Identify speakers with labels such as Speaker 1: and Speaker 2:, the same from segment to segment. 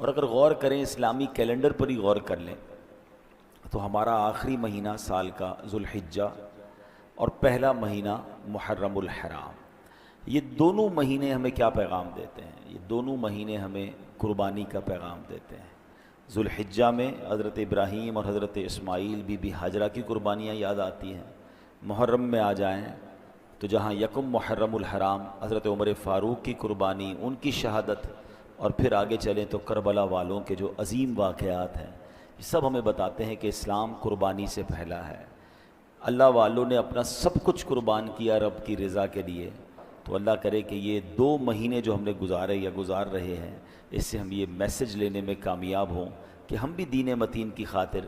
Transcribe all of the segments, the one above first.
Speaker 1: اور اگر غور کریں اسلامی کیلنڈر پر ہی غور کر لیں تو ہمارا آخری مہینہ سال کا ذوالحجہ اور پہلا مہینہ محرم الحرام، یہ دونوں مہینے ہمیں کیا پیغام دیتے ہیں؟ یہ دونوں مہینے ہمیں قربانی کا پیغام دیتے ہیں۔ ذوالحجہ میں حضرت ابراہیم اور حضرت اسماعیل بی بی ہاجرہ کی قربانیاں یاد آتی ہیں۔ محرم میں آ جائیں تو جہاں یکم محرم الحرام حضرت عمر فاروق کی قربانی، ان کی شہادت، اور پھر آگے چلیں تو کربلا والوں کے جو عظیم واقعات ہیں، یہ سب ہمیں بتاتے ہیں کہ اسلام قربانی سے پھیلا ہے۔ اللہ والوں نے اپنا سب کچھ قربان کیا رب کی رضا کے لیے، تو اللہ کرے کہ یہ 2 مہینے جو ہم نے گزارے یا گزار رہے ہیں، اس سے ہم یہ میسج لینے میں کامیاب ہوں کہ ہم بھی دین متین کی خاطر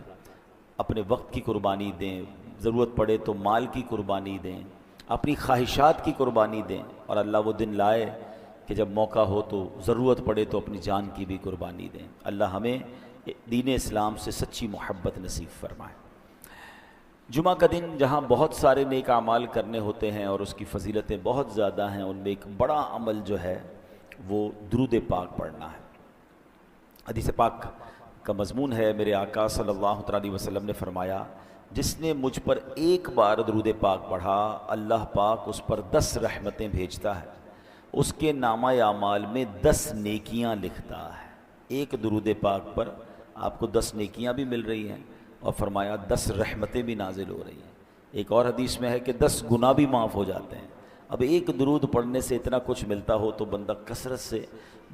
Speaker 1: اپنے وقت کی قربانی دیں، ضرورت پڑے تو مال کی قربانی دیں، اپنی خواہشات کی قربانی دیں، اور اللہ وہ دن لائے کہ جب موقع ہو تو ضرورت پڑے تو اپنی جان کی بھی قربانی دیں۔ اللہ ہمیں دین اسلام سے سچی محبت نصیب فرمائے۔ جمعہ کا دن جہاں بہت سارے نیک اعمال کرنے ہوتے ہیں اور اس کی فضیلتیں بہت زیادہ ہیں، ان میں ایک بڑا عمل جو ہے وہ درود پاک پڑھنا ہے۔ حدیث پاک کا مضمون ہے، میرے آقا صلی اللہ علیہ وسلم نے فرمایا، جس نے مجھ پر ایک بار درود پاک پڑھا، اللہ پاک اس پر 10 رحمتیں بھیجتا ہے، اس کے نامہ اعمال میں 10 نیکیاں لکھتا ہے۔ ایک درود پاک پر آپ کو 10 نیکیاں بھی مل رہی ہیں، اور فرمایا 10 رحمتیں بھی نازل ہو رہی ہیں۔ ایک اور حدیث میں ہے کہ 10 گناہ بھی معاف ہو جاتے ہیں۔ اب ایک درود پڑھنے سے اتنا کچھ ملتا ہو تو بندہ کثرت سے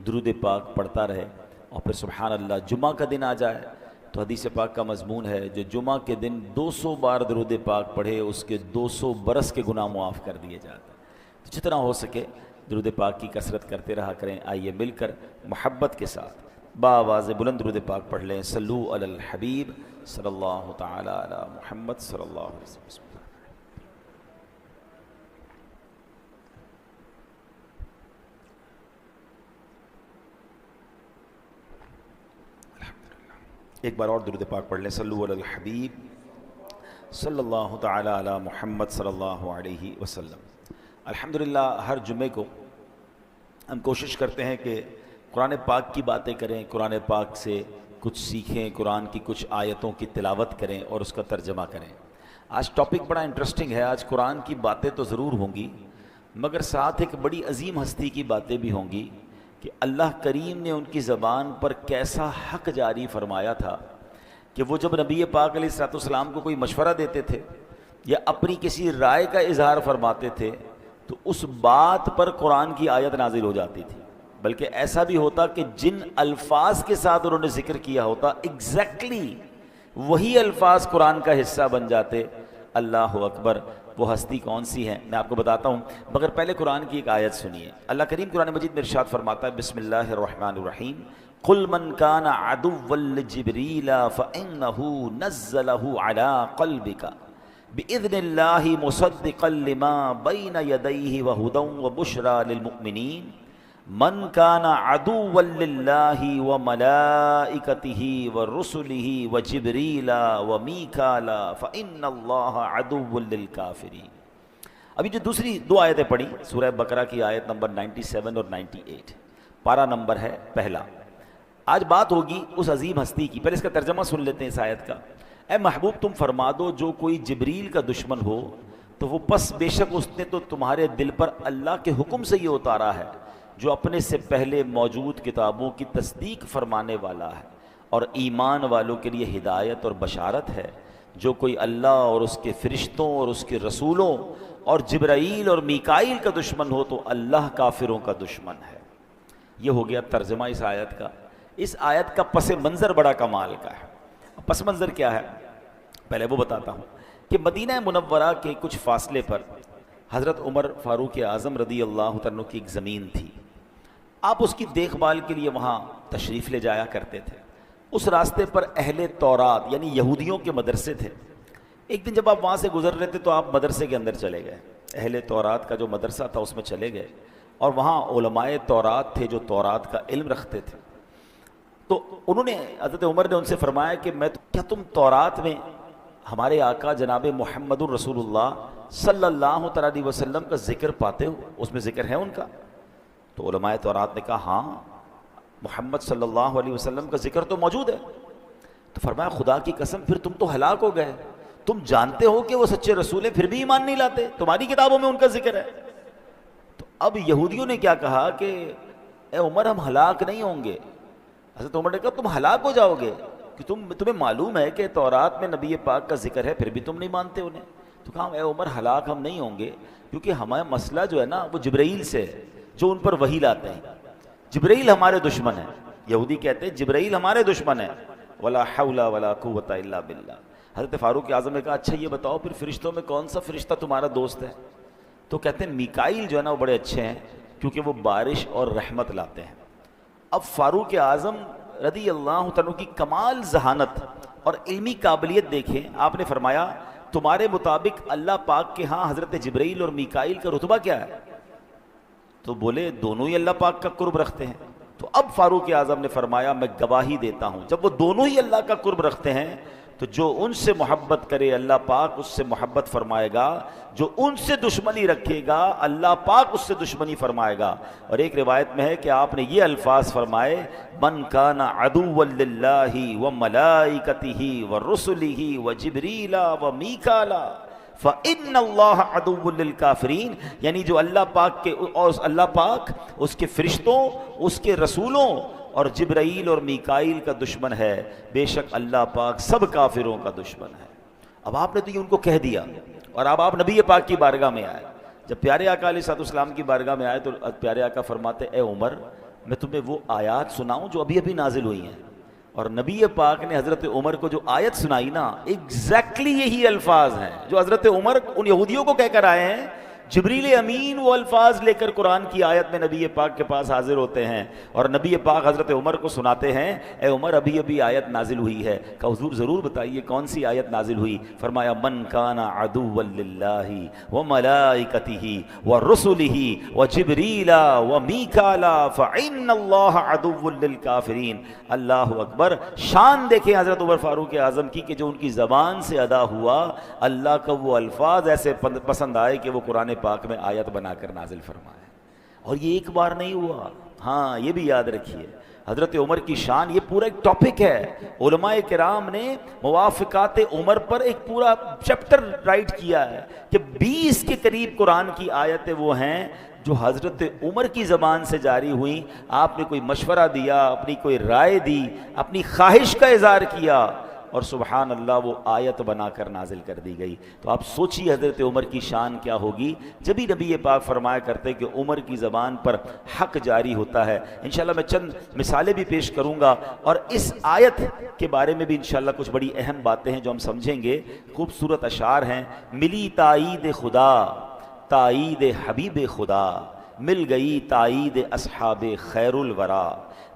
Speaker 1: درود پاک پڑھتا رہے، اور پھر سبحان اللہ جمعہ کا دن آ جائے تو حدیث پاک کا مضمون ہے، جو جمعہ کے دن 200 بار درود پاک پڑھے اس کے 200 برس کے گناہ معاف کر دیے جاتے ہیں۔ تو جتنا ہو سکے درود پاک کی کثرت کرتے رہا کریں۔ آئیے مل کر محبت کے ساتھ بآواز بلند درود پاک پڑھ لیں۔ صلو علی الحبیب صلی اللہ تعالی علی محمد صلی اللہ علیہ وسلم۔ ایک بار اور درود پاک پڑھ لیں۔ صلو علی الحبیب صلی اللہ تعالی علی محمد صلی اللہ علیہ وسلم۔ الحمدللہ ہر جمعے کو ہم کوشش کرتے ہیں کہ قرآن پاک کی باتیں کریں، قرآن پاک سے کچھ سیکھیں، قرآن کی کچھ آیتوں کی تلاوت کریں اور اس کا ترجمہ کریں۔ آج ٹاپک بڑا انٹرسٹنگ ہے۔ آج قرآن کی باتیں تو ضرور ہوں گی، مگر ساتھ ایک بڑی عظیم ہستی کی باتیں بھی ہوں گی کہ اللہ کریم نے ان کی زبان پر کیسا حق جاری فرمایا تھا کہ وہ جب نبی پاک علیہ السلام کو کوئی مشورہ دیتے تھے یا اپنی کسی رائے کا اظہار فرماتے تھے تو اس بات پر قرآن کی آیت نازل ہو جاتی تھی، بلکہ ایسا بھی ہوتا کہ جن الفاظ کے ساتھ انہوں نے ذکر کیا ہوتا ایگزیکٹلی وہی الفاظ قرآن کا حصہ بن جاتے۔ اللہ اکبر! وہ ہستی کون سی ہے میں آپ کو بتاتا ہوں، مگر پہلے قرآن کی ایک آیت سنیے۔ اللہ کریم قرآن مجید میں ارشاد فرماتا ہے، بسم اللہ الرحمن الرحیم، قل من كان عدوا لجبريل فإنه نزله على قلبك بإذن الله مصدقا لما بين يديه وهدى وبشرى للمؤمنين من كان عدوا لله وملائكته ورسله وجبريل وميكال فإن الله عدو للكافرين۔ ابھی جو دوسری 2 آیتیں پڑھی سورہ بقرہ کی آیت نمبر 97 اور 98، پارہ نمبر ہے پہلا۔ آج بات ہوگی اس عظیم ہستی کی۔ پہلے اس کا ترجمہ سن لیتے ہیں اس آیت کا۔ اے محبوب تم فرما دو، جو کوئی جبریل کا دشمن ہو تو وہ پس بے شک اس نے تو تمہارے دل پر اللہ کے حکم سے یہ اتارا ہے جو اپنے سے پہلے موجود کتابوں کی تصدیق فرمانے والا ہے اور ایمان والوں کے لیے ہدایت اور بشارت ہے۔ جو کوئی اللہ اور اس کے فرشتوں اور اس کے رسولوں اور جبرائیل اور میکائیل کا دشمن ہو تو اللہ کافروں کا دشمن ہے۔ یہ ہو گیا ترجمہ اس آیت کا۔ اس آیت کا پس منظر بڑا کمال کا ہے۔ پس منظر کیا ہے پہلے وہ بتاتا ہوں کہ مدینہ منورہ کے کچھ فاصلے پر حضرت عمر فاروق اعظم رضی اللہ عنہ کی ایک زمین تھی۔ آپ اس کی دیکھ بھال کے لیے وہاں تشریف لے جایا کرتے تھے۔ اس راستے پر اہل تورات یعنی یہودیوں کے مدرسے تھے۔ ایک دن جب آپ وہاں سے گزر رہے تھے تو آپ مدرسے کے اندر چلے گئے، اہل تورات کا جو مدرسہ تھا اس میں چلے گئے، اور وہاں علماء تورات تھے جو تورات کا علم رکھتے تھے۔ تو انہوں نے حضرت عمر نے ان سے فرمایا کہ کیا تم تورات میں ہمارے آقا جناب محمد الرسول اللہ صلی اللہ علیہ وسلم کا ذکر پاتے ہو؟ اس میں ذکر ہے ان کا؟ تو علماء تورات نے کہا ہاں محمد صلی اللہ علیہ وسلم کا ذکر تو موجود ہے. تو فرمایا خدا کی قسم پھر تم تو ہلاک ہو گئے, تم جانتے ہو کہ وہ سچے رسول ہیں پھر بھی ایمان نہیں لاتے, تمہاری کتابوں میں ان کا ذکر ہے. تو اب یہودیوں نے کیا کہا کہ اے عمر ہم ہلاک نہیں ہوں گے. حضرت عمر نے کہا تم ہلاک ہو جاؤ گے کہ تمہیں معلوم ہے کہ تورات میں نبی پاک کا ذکر ہے پھر بھی تم نہیں مانتے انہیں. تو کہا اے عمر ہلاک ہم نہیں ہوں گے کیونکہ ہمارا مسئلہ جو ہے نا وہ جبرائیل سے ہے جو ان پر وحی لاتے ہیں. جبرائیل ہمارے دشمن ہے. یہودی کہتے ہیں جبرائیل ہمارے دشمن ہے. ولا حول ولا قوت الا باللہ. حضرت فاروق اعظم نے کہا اچھا یہ بتاؤ پھر فرشتوں میں کون سا فرشتہ تمہارا دوست ہے؟ تو کہتے ہیں میکائیل جو ہے نا وہ بڑے اچھے ہیں کیونکہ وہ بارش اور رحمت لاتے ہیں. اب فاروق اعظم رضی اللہ تعالیٰ کی کمال ذہانت اور علمی قابلیت دیکھیں. آپ نے فرمایا تمہارے مطابق اللہ پاک کے ہاں حضرت جبرائیل اور میکائیل کا رتبہ کیا ہے؟ تو بولے دونوں ہی اللہ پاک کا قرب رکھتے ہیں. تو اب فاروق اعظم نے فرمایا میں گواہی دیتا ہوں جب وہ دونوں ہی اللہ کا قرب رکھتے ہیں تو جو ان سے محبت کرے اللہ پاک اس سے محبت فرمائے گا, جو ان سے دشمنی رکھے گا اللہ پاک اس سے دشمنی فرمائے گا. اور ایک روایت میں ہے کہ آپ نے یہ الفاظ فرمائے من کان عدوا للہ وملائکتہ ورسلہ وجبریل ومیکالا فَإِنَّ اللَّهَ عَدُوٌّ لِلْكَافِرِينَ. یعنی جو اللہ پاک کے اور اللہ پاک اس کے فرشتوں اس کے رسولوں اور جبرائیل اور میکائیل کا دشمن ہے, بے شک اللہ پاک سب کافروں کا دشمن ہے. اب آپ نے تو یہ ان کو کہہ دیا اور اب آپ نبی پاک کی بارگاہ میں آئے. جب پیارے آقا علیہ السلام کی بارگاہ میں آئے تو پیارے آقا فرماتے اے عمر میں تمہیں وہ آیات سناؤں جو ابھی ابھی نازل ہوئی ہیں. اور نبی پاک نے حضرت عمر کو جو آیت سنائی نا ایگزیکٹلی یہی الفاظ ہیں جو حضرت عمر ان یہودیوں کو کہہ کر آئے ہیں. جبریل امین وہ الفاظ لے کر قرآن کی آیت میں نبی پاک کے پاس حاضر ہوتے ہیں اور نبی پاک حضرت عمر کو سناتے ہیں اے عمر ابھی ابھی آیت نازل ہوئی ہے. کہ حضور ضرور بتائیے کون سی آیت نازل ہوئی؟ فرمایا من کان عدوا للہ وملائکتہ ورسلہ وجبریل ومیکالا فإن اللہ عدو للکافرین. اللہ اکبر. شان دیکھیں حضرت عمر فاروق اعظم کی کہ جو ان کی زبان سے ادا ہوا اللہ کا وہ الفاظ ایسے پسند آئے کہ وہ قرآن پاک میں آیت بنا کر نازل فرمائے. اور یہ ایک بار نہیں ہوا. ہاں یہ بھی یاد رکھیے حضرت عمر کی شان یہ پورا ایک ٹاپک ہے. علماء کرام نے موافقات عمر پر ایک پورا چیپٹر رائٹ کیا ہے کہ 20 کے قریب قرآن کی آیتیں وہ ہیں جو حضرت عمر کی زبان سے جاری ہوئیں. آپ نے کوئی مشورہ دیا, اپنی کوئی رائے دی, اپنی خواہش کا اظہار کیا اور سبحان اللہ وہ آیت بنا کر نازل کر دی گئی. تو آپ سوچیے حضرت عمر کی شان کیا ہوگی. جبھی نبی پاک فرمایا کرتے کہ عمر کی زبان پر حق جاری ہوتا ہے. انشاءاللہ میں چند مثالیں بھی پیش کروں گا اور اس آیت کے بارے میں بھی انشاءاللہ کچھ بڑی اہم باتیں ہیں جو ہم سمجھیں گے. خوبصورت اشعار ہیں. ملی تائید خدا تائید حبیب خدا, مل گئی تائید اصحاب خیر الورا,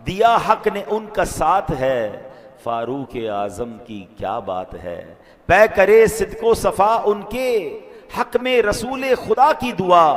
Speaker 1: دیا حق نے ان کا ساتھ ہے فاروق اعظم کی کیا بات ہے, پے کرے صدق و صفا ان کے حق میں رسول خدا کی دعا,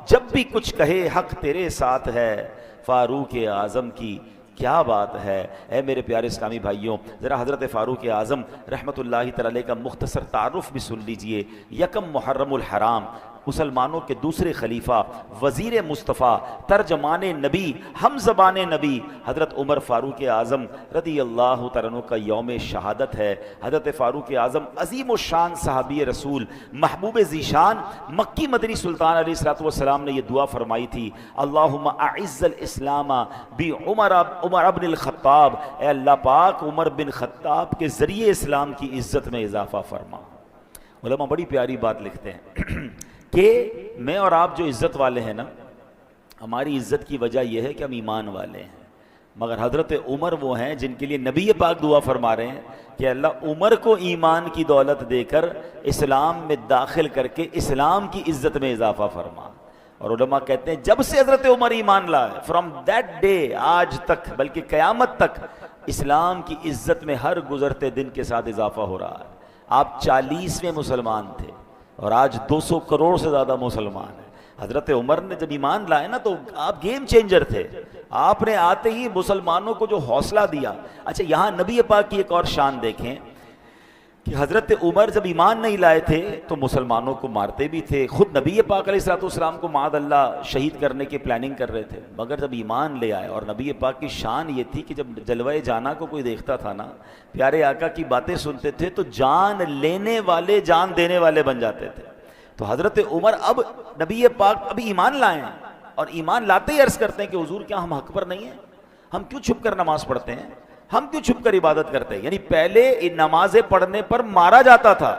Speaker 1: جب بھی کچھ کہے حق تیرے ساتھ ہے فاروق اعظم کی کیا بات ہے. اے میرے پیارے اسلامی بھائیوں ذرا حضرت فاروق اعظم رحمۃ اللہ تعالی کا مختصر تعارف بھی سن لیجئے. یکم محرم الحرام مسلمانوں کے دوسرے خلیفہ, وزیر مصطفیٰ, ترجمان نبی, ہم زبان نبی حضرت عمر فاروق اعظم رضی اللہ تعالیٰ عنہ کا یوم شہادت ہے. حضرت فاروق اعظم عظیم الشان صحابی رسول, محبوب ذیشان, مکی مدنی سلطان علیہ الصلوۃ والسلام نے یہ دعا فرمائی تھی اللہم اعز الاسلام بعمر ابن الخطاب, اے اللہ پاک عمر بن خطاب کے ذریعے اسلام کی عزت میں اضافہ فرما. علماء بڑی پیاری بات لکھتے ہیں کہ میں اور آپ جو عزت والے ہیں نا ہماری عزت کی وجہ یہ ہے کہ ہم ایمان والے ہیں, مگر حضرت عمر وہ ہیں جن کے لیے نبی پاک دعا فرما رہے ہیں کہ اللہ عمر کو ایمان کی دولت دے کر اسلام میں داخل کر کے اسلام کی عزت میں اضافہ فرما. اور علماء کہتے ہیں جب سے حضرت عمر ایمان لائے فرام دیٹ ڈے آج تک بلکہ قیامت تک اسلام کی عزت میں ہر گزرتے دن کے ساتھ اضافہ ہو رہا ہے. آپ 40ویں مسلمان تھے اور آج 200 کروڑ سے زیادہ مسلمان ہیں. حضرت عمر نے جب ایمان لائے نا تو آپ گیم چینجر تھے. آپ نے آتے ہی مسلمانوں کو جو حوصلہ دیا. اچھا یہاں نبی پاک کی ایک اور شان دیکھیں کہ حضرت عمر جب ایمان نہیں لائے تھے تو مسلمانوں کو مارتے بھی تھے، خود نبی پاک علیہ الصلوۃ والسلام کو معاذ اللہ شہید کرنے کی پلاننگ کر رہے تھے، مگر جب ایمان لے آئے، اور نبی پاک کی شان یہ تھی کہ جب جلوہ جانا کو کوئی دیکھتا تھا نا، پیارے آقا کی باتیں سنتے تھے تو جان لینے والے جان دینے والے بن جاتے تھے۔ تو حضرت عمر اب نبی پاک ابھی ایمان لائے ہیں، اور ایمان لاتے ہی عرض کرتے ہیں کہ حضور کیا ہم حق پر نہیں ہیں؟ ہم کیوں چھپ کر نماز پڑھتے ہیں؟ ہم کیوں چھپ کر عبادت کرتے ہیں؟ یعنی پہلے نمازیں پڑھنے پر مارا جاتا تھا،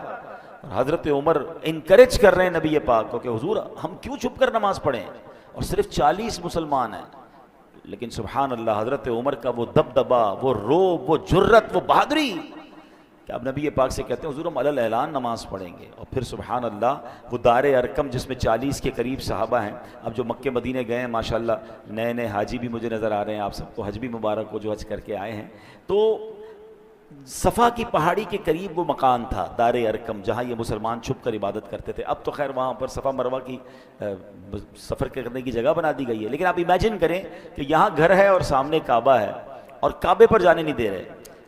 Speaker 1: اور حضرت عمر انکریج کر رہے ہیں نبی پاک کو کہ حضور ہم کیوں چھپ کر نماز پڑھیں؟ اور صرف 40 مسلمان ہیں، لیکن سبحان اللہ حضرت عمر کا وہ دبدبا، وہ روب، وہ جرت، وہ بہادری کہ اب نبی پاک سے کہتے ہیں حضور ہم علی اعلان نماز پڑھیں گے۔ اور پھر سبحان اللہ وہ دار ارقم جس میں 40 کے قریب صحابہ ہیں، اب جو مکے مدینے گئے ہیں ماشاءاللہ، نئے نئے حاجی بھی مجھے نظر آ رہے ہیں، آپ سب کو حج بھی مبارک ہو جو حج کر کے آئے ہیں۔ تو صفا کی پہاڑی کے قریب وہ مکان تھا دار ارقم، جہاں یہ مسلمان چھپ کر عبادت کرتے تھے۔ اب تو خیر وہاں پر صفا مروہ کی سفر کرنے کی جگہ بنا دی گئی ہے، لیکن آپ امیجن کریں کہ یہاں گھر ہے اور سامنے کعبہ ہے، اور کعبے پر جانے نہیں دے رہے،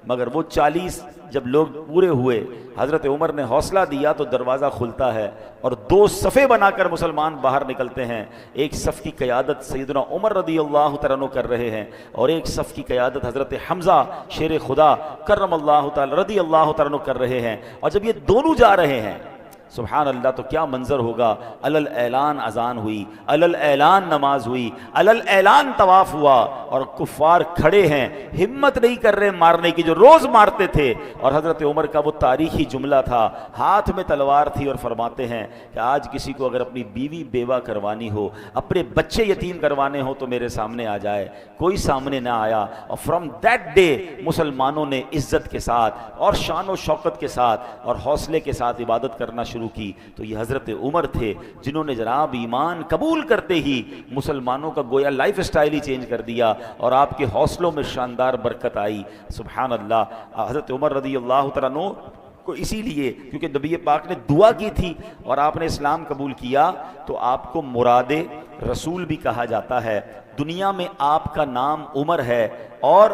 Speaker 1: مگر وہ 40 جب لوگ پورے ہوئے، حضرت عمر نے حوصلہ دیا تو دروازہ کھلتا ہے، اور 2 صفیں بنا کر مسلمان باہر نکلتے ہیں۔ ایک صف کی قیادت سیدنا عمر رضی اللہ تعالیٰ عنہ کر رہے ہیں، اور ایک صف کی قیادت حضرت حمزہ شیر خدا کرم اللہ تعالیٰ رضی اللہ تعالیٰ عنہ کر رہے ہیں۔ اور جب یہ دونوں جا رہے ہیں سبحان اللہ تو کیا منظر ہوگا، علل اعلان اذان ہوئی، علل اعلان نماز ہوئی، علل اعلان طواف ہوا، اور کفار کھڑے ہیں، ہمت نہیں کر رہے مارنے کی جو روز مارتے تھے۔ اور حضرت عمر کا وہ تاریخی جملہ تھا، ہاتھ میں تلوار تھی، اور فرماتے ہیں کہ آج کسی کو اگر اپنی بیوی بیوہ کروانی ہو، اپنے بچے یتیم کروانے ہو تو میرے سامنے آ جائے۔ کوئی سامنے نہ آیا، اور فرام دیٹ ڈے مسلمانوں نے عزت کے ساتھ اور شان و شوکت کے ساتھ اور حوصلے کے ساتھ عبادت کرنا شروع کی۔ تو یہ حضرت عمر تھے جنہوں نے جناب ایمان قبول کرتے ہی مسلمانوں کا گویا لائف اسٹائل ہی چینج کر دیا، اور آپ کے حوصلوں میں شاندار برکت آئی۔ سبحان اللہ حضرت عمر رضی اللہ تعالیٰ عنہ کو اسی لیے کیونکہ نبی پاک نے دعا کی تھی اور آپ نے اسلام قبول کیا، تو آپ کو مراد رسول بھی کہا جاتا ہے۔ دنیا میں آپ کا نام عمر ہے، اور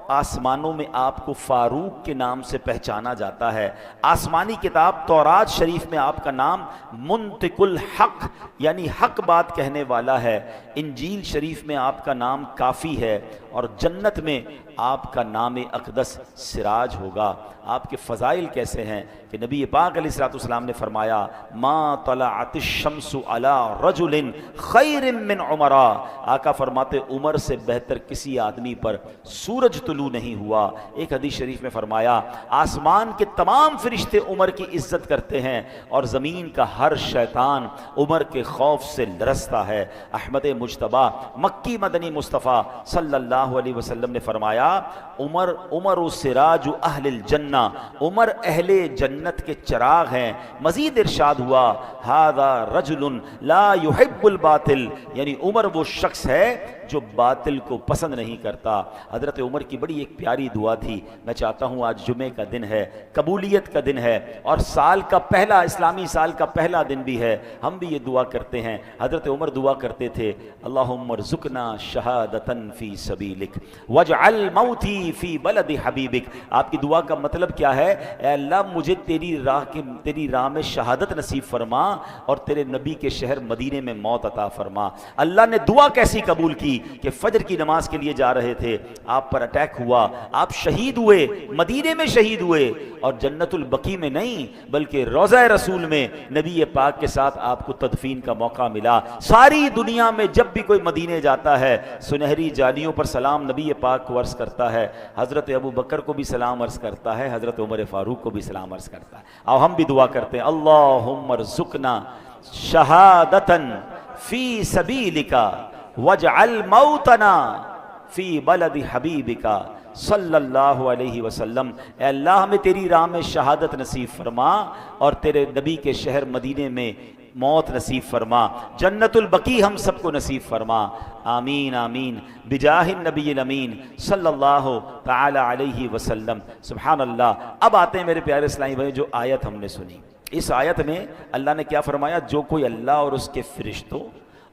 Speaker 1: آسمانوں میں آپ کو فاروق کے نام سے پہچانا جاتا ہے۔ آسمانی کتاب تورات شریف میں آپ کا نام منطق الحق یعنی حق بات کہنے والا ہے۔ انجیل شریف میں آپ کا نام کافی ہے، اور جنت میں آپ کا نام اقدس سراج ہوگا۔ آپ کے فضائل کیسے ہیں کہ نبی پاک علیہ الصلوۃ والسلام نے فرمایا ما طلعت الشمس علی رجل خیر من عمر، آقا فرماتے عمر سے بہتر کسی آدمی پر سورج طلوع نہیں ہوا۔ ایک حدیث شریف میں فرمایا آسمان کے تمام فرشتے عمر کی عزت کرتے ہیں، اور زمین کا ہر شیطان عمر کے خوف سے لرزتا ہے۔ احمد مجتبیٰ مکی مدنی مصطفیٰ صلی اللہ علیہ وسلم نے فرمایا عمر سراج اہل الجنہ، عمر اہل جنت کے چراغ ہیں۔ مزید ارشاد ہوا ھذا رجل لا يحب الباطل، یعنی عمر وہ شخص ہے جو باطل کو پسند نہیں کرتا۔ حضرت عمر کی بڑی ایک پیاری دعا تھی، میں چاہتا ہوں آج جمعے کا دن ہے، قبولیت کا دن ہے، اور سال کا پہلا اسلامی سال کا پہلا دن بھی ہے، ہم بھی یہ دعا کرتے ہیں۔ حضرت عمر دعا کرتے تھے اللہم ارزقنا شہادتا فی سبیلک واجعل موتی فی بلد حبیبک۔ آپ کی دعا کا مطلب کیا ہے؟ اے اللہ مجھے تیری راہ میں شہادت نصیب فرما، اور تیرے نبی کے شہر مدینے میں موت عطا فرما۔ اللہ نے دعا کیسی قبول کی کہ فجر کی نماز کے لیے جا رہے تھے، آپ پر اٹیک ہوا، آپ شہید ہوئے، مدینے میں شہید ہوئے، اور جنت البقیع میں نہیں بلکہ روضہ رسول میں نبی پاک کے ساتھ آپ کو تدفین کا موقع ملا۔ ساری دنیا میں جب بھی کوئی مدینے جاتا ہے سنہری جالیوں پر سلام نبی پاک کو عرض کرتا ہے، حضرت ابو بکر کو بھی سلام عرض کرتا ہے، حضرت عمر فاروق کو بھی سلام عرض کرتا ہے۔ آؤ ہم بھی دعا کرتے ہیں اللہم ارزقنا شہادتا فی سبیلک واجعل موتنا فی بلد حبیبک صلی اللہ علیہ وسلم۔ اے اللہ ہمیں تیری راہ میں شہادت نصیب فرما، اور تیرے نبی کے شہر مدینے میں موت نصیب فرما، جنت البقیع ہم سب کو نصیب فرما، آمین آمین بجاہ النبی الامین صلی اللہ تعالی علیہ وسلم۔ سبحان اللہ۔ اب آتے ہیں میرے پیارے اسلامی بھائی جو آیت ہم نے سنی، اس آیت میں اللہ نے کیا فرمایا؟ جو کوئی اللہ اور اس کے فرشتوں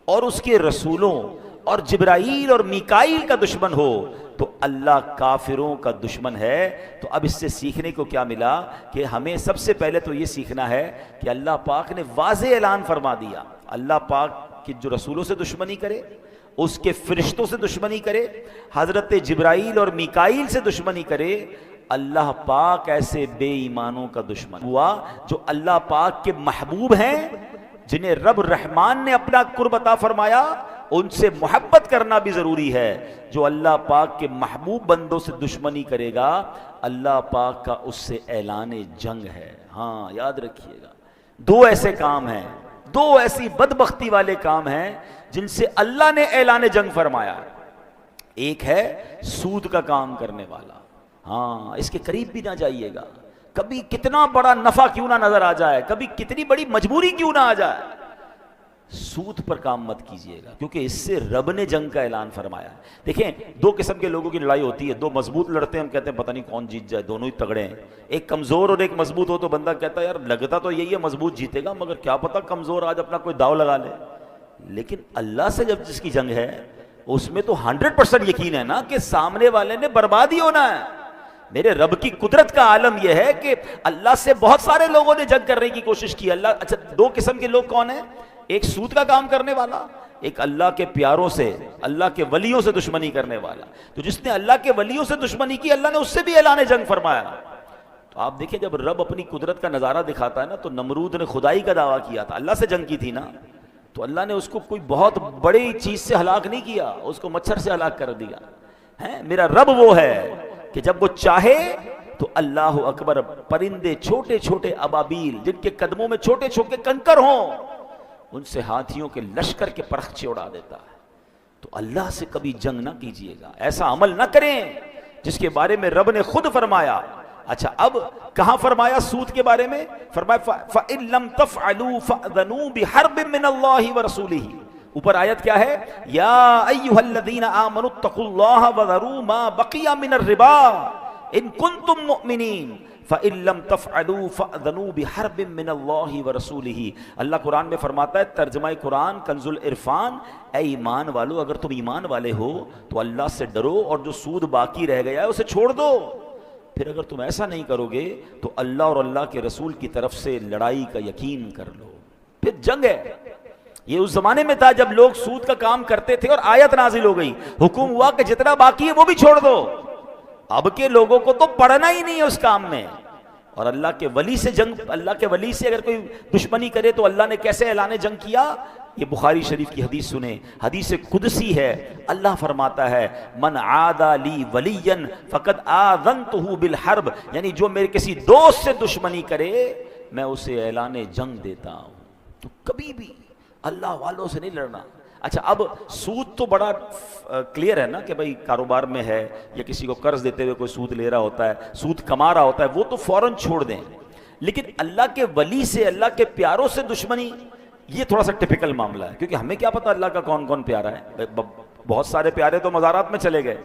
Speaker 1: اور اس کے رسولوں اور جبرائیل اور میکائیل کا دشمن ہو تو اللہ کافروں کا دشمن ہے۔ تو اب اس سے سیکھنے کو کیا ملا کہ ہمیں سب سے پہلے تو یہ سیکھنا ہے کہ اللہ پاک نے واضح اعلان فرما دیا، اللہ پاک کی جو رسولوں سے دشمنی کرے، اس کے فرشتوں سے دشمنی کرے، حضرت جبرائیل اور میکائیل سے دشمنی کرے، اللہ پاک ایسے بے ایمانوں کا دشمن ہوا جو اللہ پاک کے محبوب ہیں، جنہیں رب رحمان نے اپنا قرب عطا فرمایا، ان سے محبت کرنا بھی ضروری ہے۔ جو اللہ پاک کے محبوب بندوں سے دشمنی کرے گا، اللہ پاک کا اس سے اعلان جنگ ہے۔ ہاں یاد رکھیے گا، دو ایسے کام ہیں، دو ایسی بدبختی والے کام ہیں جن سے اللہ نے اعلان جنگ فرمایا۔ ایک ہے سود کا کام کرنے والا، ہاں اس کے قریب بھی نہ جائیے گا، کبھی کتنا بڑا نفع کیوں نہ نظر آ جائے، کبھی کتنی بڑی مجبوری کیوں نہ آ جائے، سود پر کام مت کیجئے گا، کیونکہ اس سے رب نے جنگ کا اعلان فرمایا ہے۔ دیکھیں دو قسم کے لوگوں کی لڑائی ہوتی ہے، دو مضبوط لڑتے ہیں، ہم کہتے ہیں پتہ نہیں کون جیت جائے، دونوں ہی تگڑے ہیں۔ ایک کمزور اور ایک مضبوط ہو تو بندہ کہتا ہے یار لگتا تو یہی ہے مضبوط جیتے گا، مگر کیا پتہ کمزور آج اپنا کوئی داؤ لگا لے۔ لیکن اللہ سے جب جس کی جنگ ہے اس میں تو 100% یقین ہے نا کہ سامنے والے نے برباد ہی ہونا ہے۔ میرے رب کی قدرت کا عالم یہ ہے کہ اللہ سے بہت سارے لوگوں نے جنگ کرنے کی کوشش کی۔ اللہ اچھا دو قسم کے لوگ کون ہیں؟ ایک سود کا کام کرنے والا، ایک اللہ کے پیاروں سے، اللہ کے ولیوں سے دشمنی کرنے والا۔ تو جس نے اللہ کے ولیوں سے دشمنی کی، اللہ نے اس سے بھی اعلان جنگ فرمایا۔ تو آپ دیکھیں جب رب اپنی قدرت کا نظارہ دکھاتا ہے نا، تو نمرود نے خدائی کا دعویٰ کیا تھا، اللہ سے جنگ کی تھی نا، تو اللہ نے اس کو کوئی بہت بڑی چیز سے ہلاک نہیں کیا، اس کو مچھر سے ہلاک کر دیا ہے۔ میرا رب وہ ہے کہ جب وہ چاہے تو اللہ اکبر، پرندے چھوٹے چھوٹے ابابیل جن کے قدموں میں چھوٹے چھوٹے کنکر ہوں، ان سے ہاتھیوں کے لشکر کے پرخچے اڑا دیتا ہے۔ تو اللہ سے کبھی جنگ نہ کیجیے گا، ایسا عمل نہ کریں جس کے بارے میں رب نے خود فرمایا۔ اچھا اب کہاں فرمایا سود کے بارے میں؟ فرمایا فَإِن لَمْ تَفْعَلُوا فَأْذَنُوا بِحَرْبٍ مِّنَ اللَّهِ وَرَسُولِهِ۔ اوپر آیت کیا ہے؟ یا ایھا الذین آمنوا اتقوا اللہ وذروا ما بقی من الربا ان کنتم مؤمنین فَإِن لَمْ تَفْعَلُوا فَأْذَنُوا بِحَرْبٍ مِّنَ اللَّهِ وَرَسُولِهِ۔ اللہ قرآن میں فرماتا ہے، ترجمہ قرآن کنز العرفان، اے ایمان والو اگر تم ایمان والے ہو تو اللہ سے ڈرو اور جو سود باقی رہ گیا ہے اسے چھوڑ دو۔ پھر اگر تم ایسا نہیں کرو گے تو اللہ اور اللہ کے رسول کی طرف سے لڑائی کا یقین کر لو۔ پھر جنگ ہے۔ یہ اس زمانے میں تھا جب لوگ سود کا کام کرتے تھے اور آیت نازل ہو گئی، حکم ہوا کہ جتنا باقی ہے وہ بھی چھوڑ دو۔ اب کے لوگوں کو تو پڑھنا ہی نہیں ہے اس کام میں۔ اور اللہ کے ولی سے جنگ، اللہ کے ولی سے اگر کوئی دشمنی کرے تو اللہ نے کیسے اعلان جنگ کیا؟ یہ بخاری شریف کی حدیث سنیں، حدیث قدسی ہے۔ اللہ فرماتا ہے من عادى لی ولیا فقد آذنتہ بالحرب، یعنی جو میرے کسی دوست سے دشمنی کرے میں اسے اعلان جنگ دیتا ہوں۔ تو کبھی بھی اللہ والوں سے نہیں لڑنا۔ اچھا اب سود تو بڑا کلیئر ہے نا کہ بھائی کاروبار میں ہے یا کسی کو قرض دیتے ہوئے کوئی سود لے رہا ہوتا ہے، سود کما رہا ہوتا ہے، وہ تو فوراً چھوڑ دیں۔ لیکن اللہ کے ولی سے، اللہ کے پیاروں سے دشمنی، یہ تھوڑا سا ٹپیکل معاملہ ہے، کیونکہ ہمیں کیا پتہ اللہ کا کون کون پیارا ہے۔ بہت سارے پیارے تو مزارات میں چلے گئے،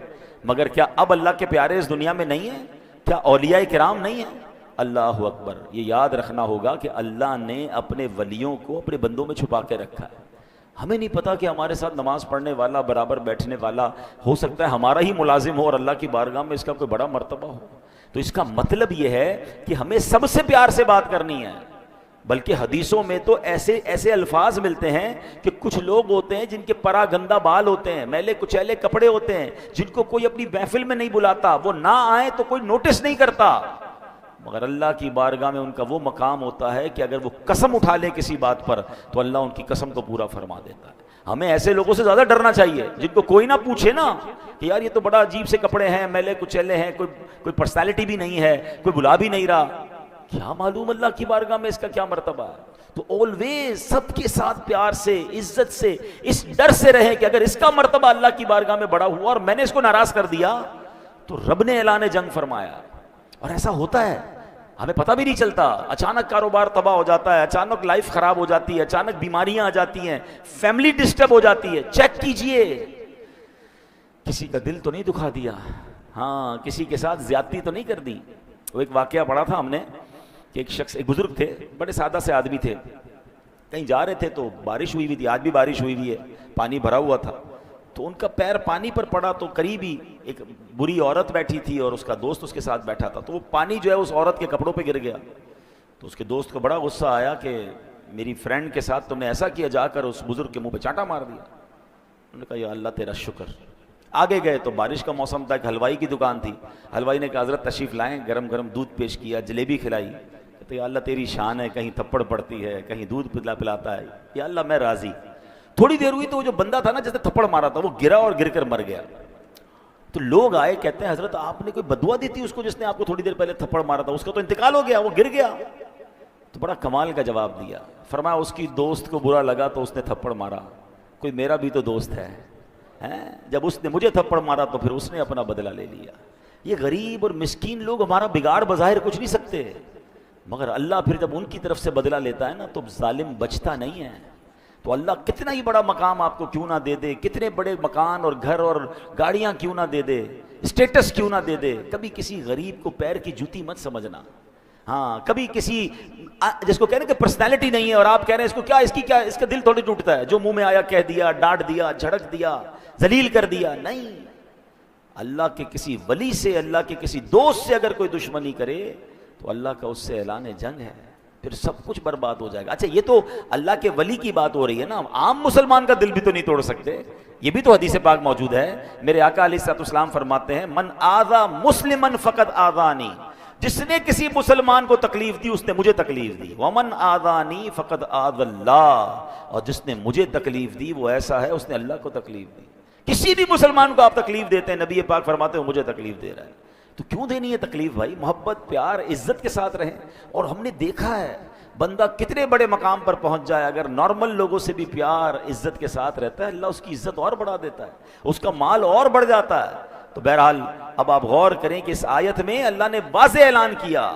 Speaker 1: مگر کیا اب اللہ کے پیارے اس دنیا میں نہیں ہیں؟ کیا اولیاء کرام نہیں ہیں؟ اللہ اکبر، یہ یاد رکھنا ہوگا کہ اللہ نے اپنے ولیوں کو اپنے بندوں میں چھپا کے رکھا ہے۔ ہمیں نہیں پتا کہ ہمارے ساتھ نماز پڑھنے والا، برابر بیٹھنے والا، ہو سکتا ہے ہمارا ہی ملازم ہو اور اللہ کی بارگاہ میں اس کا کوئی بڑا مرتبہ ہو۔ تو اس کا مطلب یہ ہے کہ ہمیں سب سے پیار سے بات کرنی ہے۔ بلکہ حدیثوں میں تو ایسے ایسے الفاظ ملتے ہیں کہ کچھ لوگ ہوتے ہیں جن کے پرا گندہ بال ہوتے ہیں، میلے کچیلے کپڑے ہوتے ہیں، جن کو کوئی اپنی محفل میں نہیں بلاتا، وہ نہ آئے تو کوئی نوٹس نہیں کرتا، مگر اللہ کی بارگاہ میں ان کا وہ مقام ہوتا ہے کہ اگر وہ قسم اٹھا لیں کسی بات پر تو اللہ ان کی قسم کو پورا فرما دیتا ہے۔ ہمیں ایسے لوگوں سے زیادہ ڈرنا چاہیے جن کو کوئی نہ پوچھے نا کہ یار یہ تو بڑا عجیب سے کپڑے ہیں، میلے کچیلے ہیں، کوئی پرسنالٹی بھی نہیں ہے، کوئی بلا بھی نہیں رہا، کیا معلوم اللہ کی بارگاہ میں اس کا کیا مرتبہ ہے۔ تو آلویز سب کے ساتھ پیار سے، عزت سے، اس ڈر سے رہیں کہ اگر اس کا مرتبہ اللہ کی بارگاہ میں بڑا ہوا اور میں نے اس کو ناراض کر دیا تو رب نے اعلان جنگ فرمایا۔ اور ایسا ہوتا ہے، ہمیں پتہ بھی نہیں چلتا، اچانک کاروبار تباہ ہو جاتا ہے، اچانک لائف خراب ہو جاتی ہے، اچانک بیماریاں آ جاتی ہیں، فیملی ڈسٹرب ہو جاتی ہے۔ چیک کیجئے کسی کا دل تو نہیں دکھا دیا، ہاں کسی کے ساتھ زیادتی تو نہیں کر دی۔ وہ ایک واقعہ پڑھا تھا ہم نے کہ ایک شخص، ایک بزرگ تھے، بڑے سادہ سے آدمی تھے، کہیں جا رہے تھے تو بارش ہوئی ہوئی تھی، آج بھی بارش ہوئی ہوئی ہے، پانی بھرا ہوا تھا، تو ان کا پیر پانی پر پڑا تو قریب ہی ایک بری عورت بیٹھی تھی اور اس کا دوست اس کے ساتھ بیٹھا تھا، تو وہ پانی جو ہے اس عورت کے کپڑوں پہ گر گیا. تو اس کے دوست کو بڑا غصہ آیا کہ میری فرینڈ کے ساتھ تم نے ایسا کیا، جا کر اس بزرگ کے منہ پہ چانٹا مار دیا. انہوں نے کہا یا اللہ تیرا شکر. آگے گئے تو بارش کا موسم تھا، ایک حلوائی کی دکان تھی. حلوائی نے کہا حضرت تشریف لائیں، گرم گرم دودھ پیش کیا، جلیبی کھلائی. کہتے یا اللہ تیری شان ہے، کہیں تھپڑ پڑتی ہے، کہیں دودھ پلاتا ہے، یا اللہ میں راضی. تھوڑی دیر ہوئی تو وہ جو بندہ تھا نا جس نے تھپڑ مارا تھا وہ گرا اور گر کر مر گیا. تو لوگ آئے، کہتے ہیں حضرت آپ نے کوئی بدعا دی تھی اس کو جس نے آپ کو تھوڑی دیر پہلے تھپڑ مارا تھا، اس کا تو انتقال ہو گیا، وہ گر گیا. تو بڑا کمال کا جواب دیا. فرمایا اس کی دوست کو برا لگا تو اس نے تھپڑ مارا، کوئی میرا بھی تو دوست ہے، جب اس نے مجھے تھپڑ مارا تو پھر اس نے اپنا بدلہ لے لیا. یہ غریب اور مسکین لوگ ہمارا بگاڑ بظاہر کچھ نہیں سکتے، مگر اللہ پھر جب ان کی طرف سے بدلہ لیتا ہے نا تو ظالم بچتا نہیں ہے. تو اللہ کتنا ہی بڑا مقام آپ کو کیوں نہ دے دے، کتنے بڑے مکان اور گھر اور گاڑیاں کیوں نہ دے دے، اسٹیٹس کیوں نہ دے دے، کبھی کسی غریب کو پیر کی جوتی مت سمجھنا. ہاں کبھی کسی جس کو کہنے کہ پرسنالٹی نہیں ہے اور آپ کہہ رہے ہیں اس کو کیا، اس کی کیا، اس کا دل تھوڑی ٹوٹتا ہے، جو منہ میں آیا کہہ دیا، ڈانٹ دیا، جھڑک دیا، ذلیل کر دیا. نہیں، اللہ کے کسی ولی سے، اللہ کے کسی دوست سے اگر کوئی دشمنی کرے تو اللہ کا اس سے اعلان جنگ ہے، پھر سب کچھ برباد ہو جائے گا. اچھا یہ تو اللہ کے ولی کی بات ہو رہی ہے نا، عام مسلمان کا دل بھی تو نہیں توڑ سکتے. یہ بھی تو حدیث پاک موجود ہے. میرے آقا علیہ الصلوۃ والسلام فرماتے ہیں من آذا مسلما فقد آذانی، جس نے کسی مسلمان کو تکلیف دی اس نے مجھے تکلیف دی. ومن آذانی فقد آذى اللہ، اور جس نے مجھے تکلیف دی وہ ایسا ہے اس نے اللہ کو تکلیف دی. کسی بھی مسلمان کو آپ تکلیف دیتے ہیں، نبی پاک فرماتے ہیں مجھے تکلیف دے رہا ہے. تو کیوں دینی ہے تکلیف بھائی؟ محبت، پیار، عزت کے ساتھ رہیں. اور ہم نے دیکھا ہے بندہ کتنے بڑے مقام پر پہنچ جائے، اگر نارمل لوگوں سے بھی پیار عزت کے ساتھ رہتا ہے اللہ اس کی عزت اور بڑھا دیتا ہے، اس کا مال اور بڑھ جاتا ہے. تو بہرحال اب آپ غور کریں کہ اس آیت میں اللہ نے واضح اعلان کیا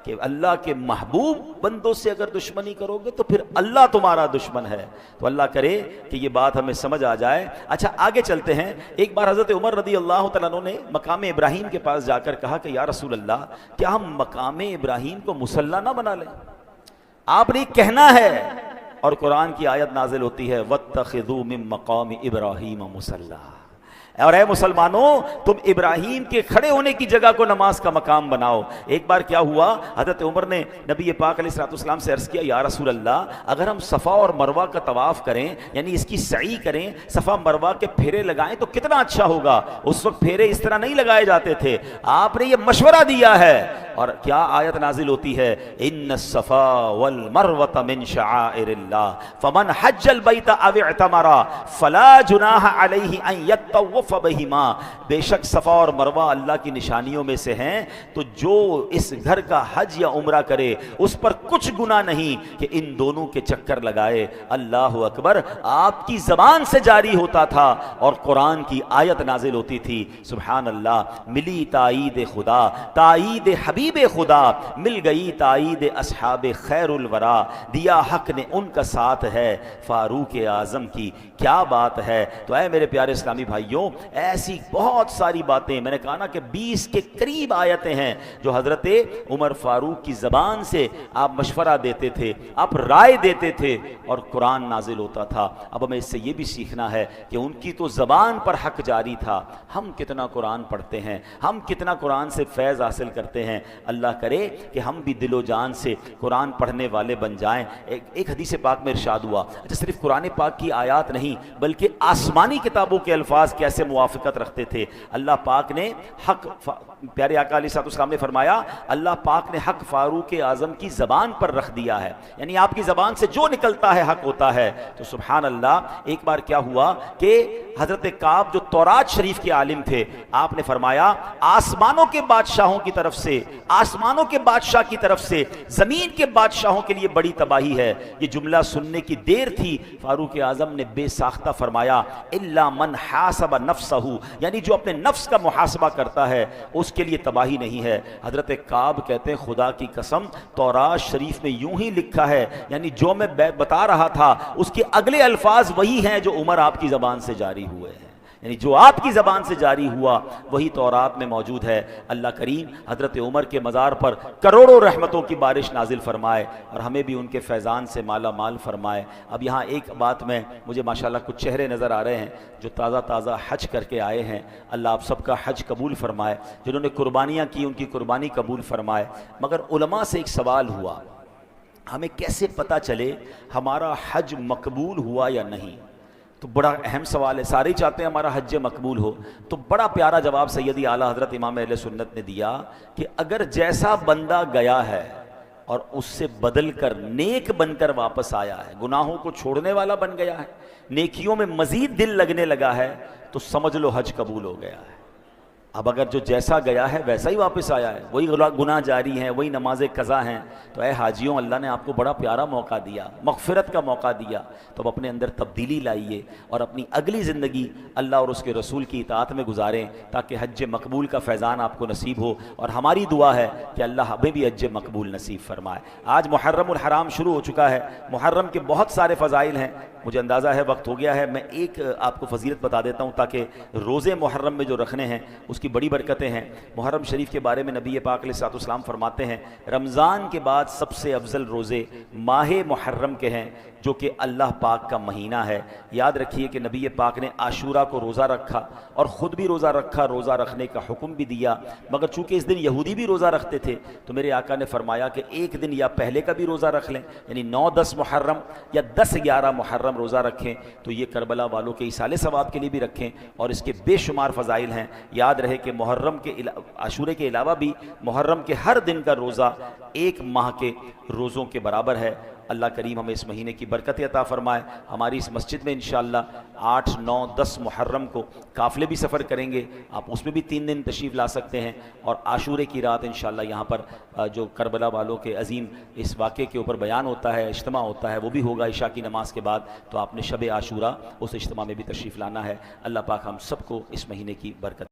Speaker 1: کہ اللہ کے محبوب بندوں سے اگر دشمنی کرو گے تو پھر اللہ تمہارا دشمن ہے. تو اللہ کرے کہ یہ بات ہمیں سمجھ آ جائے. اچھا آگے چلتے ہیں. ایک بار حضرت عمر رضی اللہ تعالیٰ عنہ نے مقام ابراہیم کے پاس جا کر کہا کہ یا رسول اللہ کیا ہم مقام ابراہیم کو مصلی نہ بنا لیں؟ آپ نے کہنا ہے اور قرآن کی آیت نازل ہوتی ہے واتخذوا من مقام ابراہیم مصلی. اور اے مسلمانوں تم ابراہیم کے کھڑے ہونے کی جگہ کو نماز کا مقام بناؤ. ایک بار کیا ہوا، حضرت عمر نے نبی پاک علیہ الصلوۃ والسلام سے عرض کیا یا رسول اللہ اگر ہم صفا اور مروہ کا طواف کریں، یعنی اس کی سعی کریں، صفا مروہ کے پھیرے لگائیں تو کتنا اچھا ہوگا. اس وقت پھیرے اس طرح نہیں لگائے جاتے تھے، آپ نے یہ مشورہ دیا ہے. اور کیا آیت نازل ہوتی ہے ان الصفا والمروۃ من شعائر اللہ فمن حج البیت او اعتمر فلا جناح علیہ ان یطوف بہما. بے شک صفا اور مروہ اللہ کی نشانیوں میں سے ہیں، تو جو اس گھر کا حج یا عمرہ کرے اس پر کچھ گناہ نہیں کہ ان دونوں کے چکر لگائے. اللہ اکبر. آپ کی زبان سے جاری ہوتا تھا اور قرآن کی آیت نازل ہوتی تھی. سبحان اللہ. ملی تائید خدا، تائید حبیب خدا، مل گئی تائید اصحاب خیر الورا، دیا حق نے ان کا ساتھ ہے فاروق اعظم کی. کیا بات ہے. تو اے میرے پیارے اسلامی بھائیوں ایسی بہت ساری باتیں، میں نے کہا نا کہ 20 کے قریب آیتیں ہیں جو حضرت عمر فاروق کی زبان سے آپ مشورہ دیتے تھے، آپ رائے دیتے تھے اور قرآن نازل ہوتا تھا. اب ہمیں اس سے یہ بھی سیکھنا ہے کہ ان کی تو زبان پر حق جاری تھا، ہم کتنا قرآن پڑھتے ہیں، ہم کتنا قرآن سے فیض حاصل کرتے ہیں. اللہ کرے کہ ہم بھی دل و جان سے قرآن پڑھنے والے بن جائیں. ایک حدیث پاک میں ارشاد ہوا، اچھا صرف قرآن پاک کی آیات نہیں بلکہ آسمانی کتابوں کے الفاظ کیسے موافقت رکھتے تھے. اللہ پاک نے حق، پیارے آقا علیہ الصلوۃ والسلام نے فرمایا اللہ پاک نے حق فاروق اعظم کی زبان پر رکھ دیا ہے، یعنی آپ کی زبان سے جو نکلتا ہے حق ہوتا ہے. تو سبحان اللہ. ایک بار کیا ہوا کہ حضرت کعب جو تورات شریف کے عالم تھے، آپ نے فرمایا آسمانوں کے بادشاہوں کی طرف سے، آسمانوں کے بادشاہ کی طرف سے زمین کے بادشاہوں کے لیے بڑی تباہی ہے. یہ جملہ سننے کی دیر تھی، فاروق اعظم نے بے ساختہ فرمایا الا من حاسب نفسہ، یعنی جو اپنے نفس کا محاسبہ کرتا ہے اس کے لیے تباہی نہیں ہے. حضرت کعب کہتے ہیں خدا کی قسم تورات شریف میں یوں ہی لکھا ہے، یعنی جو میں بتا رہا تھا اس کے اگلے الفاظ وہی ہیں جو عمر آپ کی زبان سے جاری ہوئے ہیں. یعنی جو آپ کی زبان سے جاری ہوا وہی تورات میں موجود ہے۔ اللہ کریم حضرت عمر کے مزار پر کروڑوں رحمتوں کی بارش نازل فرمائے اور ہمیں بھی ان کے فیضان سے مالا مال فرمائے۔ اب یہاں ایک بات میں مجھے ماشاءاللہ کچھ چہرے نظر آ رہے ہیں جو تازہ تازہ حج کر کے آئے ہیں، اللہ آپ سب کا حج قبول فرمائے، جنہوں نے قربانیاں کی ان کی قربانی قبول فرمائے۔ مگر علماء سے ایک سوال ہوا، ہمیں کیسے پتہ چلے ہمارا حج مقبول ہوا یا نہیں؟ تو بڑا اہم سوال ہے، سارے ہی چاہتے ہیں ہمارا حج مقبول ہو۔ تو بڑا پیارا جواب سیدی اعلیٰ حضرت امام اہل سنت نے دیا کہ اگر جیسا بندہ گیا ہے اور اس سے بدل کر نیک بن کر واپس آیا ہے، گناہوں کو چھوڑنے والا بن گیا ہے، نیکیوں میں مزید دل لگنے لگا ہے، تو سمجھ لو حج قبول ہو گیا ہے۔ اب اگر جو جیسا گیا ہے ویسا ہی واپس آیا ہے، وہی گناہ جاری ہیں، وہی نماز قضا ہیں، تو اے حاجیوں، اللہ نے آپ کو بڑا پیارا موقع دیا، مغفرت کا موقع دیا، تو اب اپنے اندر تبدیلی لائیے اور اپنی اگلی زندگی اللہ اور اس کے رسول کی اطاعت میں گزاریں تاکہ حج مقبول کا فیضان آپ کو نصیب ہو۔ اور ہماری دعا ہے کہ اللہ ہمیں بھی حج مقبول نصیب فرمائے۔ آج محرم الحرام شروع ہو چکا ہے، محرم کے بہت سارے فضائل ہیں، مجھے اندازہ ہے وقت ہو گیا ہے، میں ایک آپ کو فضیلت بتا دیتا ہوں تاکہ روزے محرم میں جو رکھنے ہیں اس کی بڑی برکتیں ہیں۔ محرم شریف کے بارے میں نبی پاک علیہ الصلوۃ والسلام فرماتے ہیں رمضان کے بعد سب سے افضل روزے ماہ محرم کے ہیں، جو کہ اللہ پاک کا مہینہ ہے۔ یاد رکھیے کہ نبی پاک نے عاشورہ کو روزہ رکھا اور خود بھی روزہ رکھا، روزہ رکھنے کا حکم بھی دیا، مگر چونکہ اس دن یہودی بھی روزہ رکھتے تھے تو میرے آقا نے فرمایا کہ ایک دن یا پہلے کا بھی روزہ رکھ لیں، یعنی 9-10 محرم یا 10-11 محرم روزہ رکھیں، تو یہ کربلا والوں کے ایصال ثواب کے لیے بھی رکھیں اور اس کے بے شمار فضائل ہیں۔ یاد رہے کہ محرم کے عاشورے کے علاوہ بھی محرم کے ہر دن کا روزہ ایک ماہ کے روزوں کے برابر ہے۔ اللہ کریم ہمیں اس مہینے کی برکت عطا فرمائے۔ ہماری اس مسجد میں انشاءاللہ 8، 9، 10 محرم کو قافلے بھی سفر کریں گے، آپ اس میں بھی 3 دن تشریف لا سکتے ہیں، اور عاشورے کی رات انشاءاللہ یہاں پر جو کربلا والوں کے عظیم اس واقعے کے اوپر بیان ہوتا ہے، اجتماع ہوتا ہے، وہ بھی ہوگا عشاء کی نماز کے بعد، تو آپ نے شب عاشورہ اس اجتماع میں بھی تشریف لانا ہے۔ اللہ پاک ہم سب کو اس مہینے کی برکت